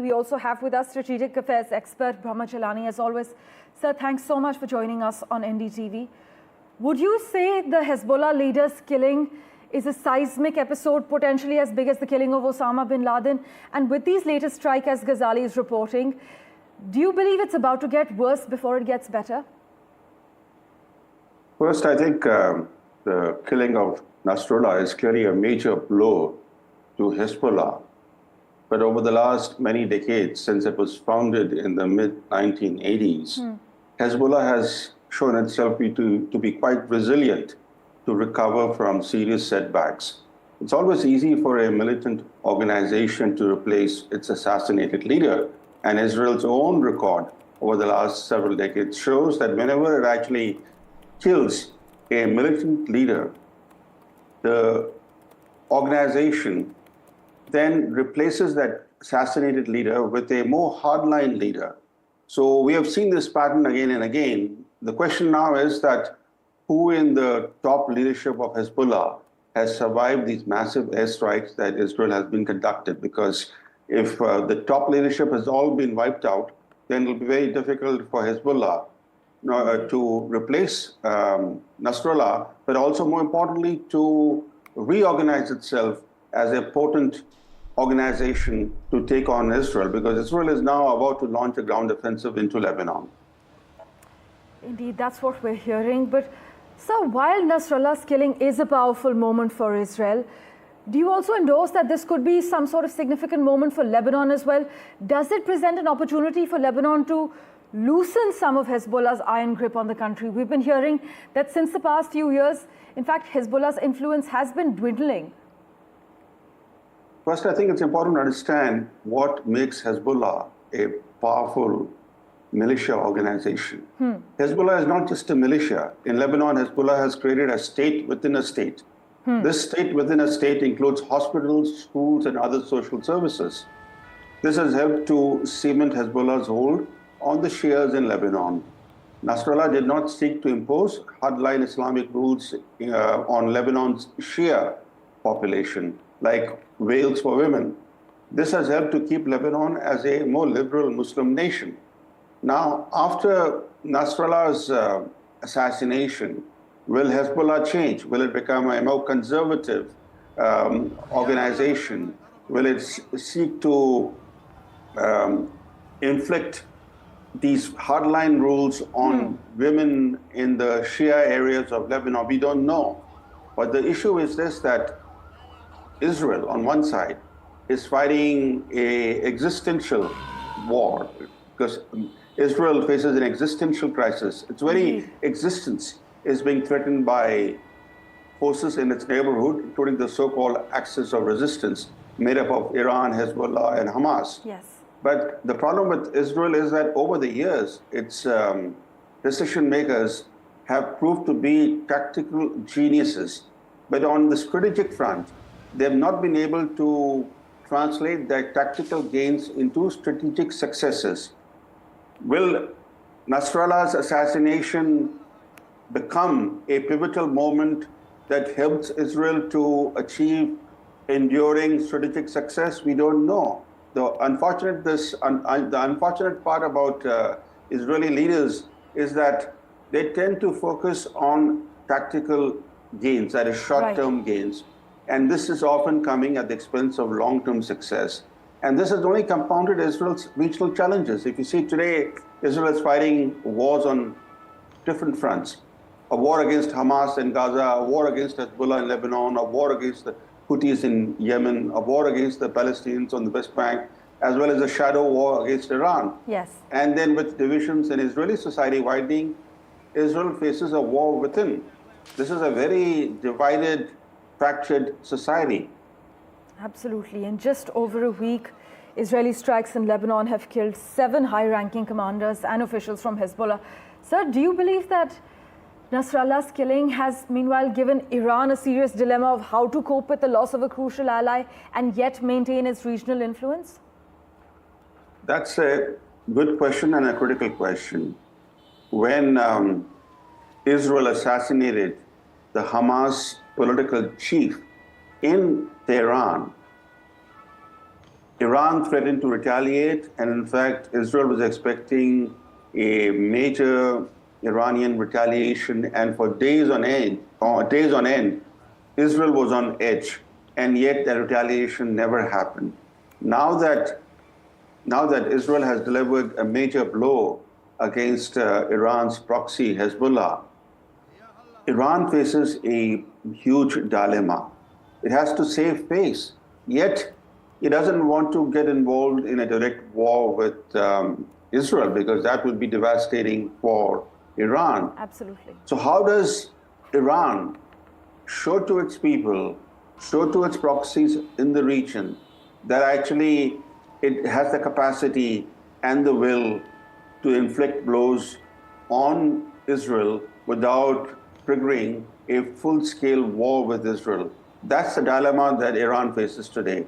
We also have with us strategic affairs expert Brahma Chellaney, as always. Sir, thanks so much for joining us on NDTV. Would you say the Hezbollah leader's killing is a seismic episode potentially as big as the killing of Osama bin Laden? And with these latest strikes, as Ghazali is reporting, do you believe it's about to get worse before it gets better? First, I think the killing of Nasrallah is clearly a major blow to Hezbollah. But over the last many decades, since it was founded in the mid-1980s, Hezbollah has shown itself to be quite resilient to recover from serious setbacks. It's always easy for a militant organization to replace its assassinated leader. And Israel's own record over the last several decades shows that whenever it actually kills a militant leader, the organization then replaces that assassinated leader with a more hardline leader. So we have seen this pattern again and again. The question now is that who in the top leadership of Hezbollah has survived these massive airstrikes that Israel has been conducted? Because if the top leadership has all been wiped out, then it will be very difficult for Hezbollah to replace Nasrallah, but also more importantly to reorganize itself as a potent organization to take on Israel, because Israel is now about to launch a ground offensive into Lebanon. Indeed, that's what we're hearing. But, sir, while Nasrallah's killing is a powerful moment for Israel, do you also endorse that this could be some sort of significant moment for Lebanon as well? Does it present an opportunity for Lebanon to loosen some of Hezbollah's iron grip on the country? We've been hearing that since the past few years, in fact, Hezbollah's influence has been dwindling. First, I think it's important to understand what makes Hezbollah a powerful militia organization. Hezbollah is not just a militia. In Lebanon, Hezbollah has created a state within a state. This state within a state includes hospitals, schools, and other social services. This has helped to cement Hezbollah's hold on the Shias in Lebanon. Nasrallah did not seek to impose hardline Islamic rules on Lebanon's Shia population, like veils for women. This has helped to keep Lebanon as a more liberal Muslim nation. Now, after Nasrallah's assassination, will Hezbollah change? Will it become a more conservative organization? Will it seek to inflict these hardline rules on women in the Shia areas of Lebanon? We don't know. But the issue is this, that Israel, on one side, is fighting an existential war, because Israel faces an existential crisis. Its very existence is being threatened by forces in its neighborhood, including the so-called axis of resistance, made up of Iran, Hezbollah, and Hamas. Yes. But the problem with Israel is that over the years, its decision makers have proved to be tactical geniuses. But on the strategic front, they have not been able to translate their tactical gains into strategic successes. Will Nasrallah's assassination become a pivotal moment that helps Israel to achieve enduring strategic success? We don't know. The unfortunate part about Israeli leaders is that they tend to focus on tactical gains, that is short-term gains. And this is often coming at the expense of long-term success. And this has only compounded Israel's regional challenges. If you see today, Israel is fighting wars on different fronts. A war against Hamas in Gaza, a war against Hezbollah in Lebanon, a war against the Houthis in Yemen, a war against the Palestinians on the West Bank, as well as a shadow war against Iran. Yes. And then with divisions in Israeli society widening, Israel faces a war within. This is a very divided, fractured society. Absolutely. In just over a week, Israeli strikes in Lebanon have killed 7 high-ranking commanders and officials from Hezbollah. Sir, do you believe that Nasrallah's killing has meanwhile given Iran a serious dilemma of how to cope with the loss of a crucial ally and yet maintain its regional influence? That's a good question and a critical question. When Israel assassinated the Hamas political chief in Tehran, Iran threatened to retaliate, and in fact, Israel was expecting a major Iranian retaliation, and for days on end, Israel was on edge, and yet that retaliation never happened. Now that Israel has delivered a major blow against Iran's proxy, Hezbollah, Iran faces a huge dilemma. It has to save face, yet it doesn't want to get involved in a direct war with Israel because that would be devastating for Iran. Absolutely. So how does Iran show to its people, show to its proxies in the region that actually it has the capacity and the will to inflict blows on Israel without triggering a full-scale war with Israel? That's the dilemma that Iran faces today.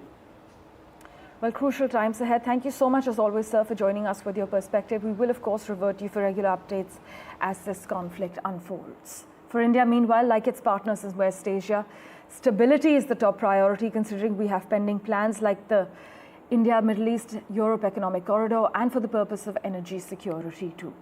Well, crucial times ahead. Thank you so much, as always, sir, for joining us with your perspective. We will, of course, revert to you for regular updates as this conflict unfolds. For India, meanwhile, like its partners in West Asia, stability is the top priority, considering we have pending plans like the India, Middle East, Europe Economic Corridor, and for the purpose of energy security, too.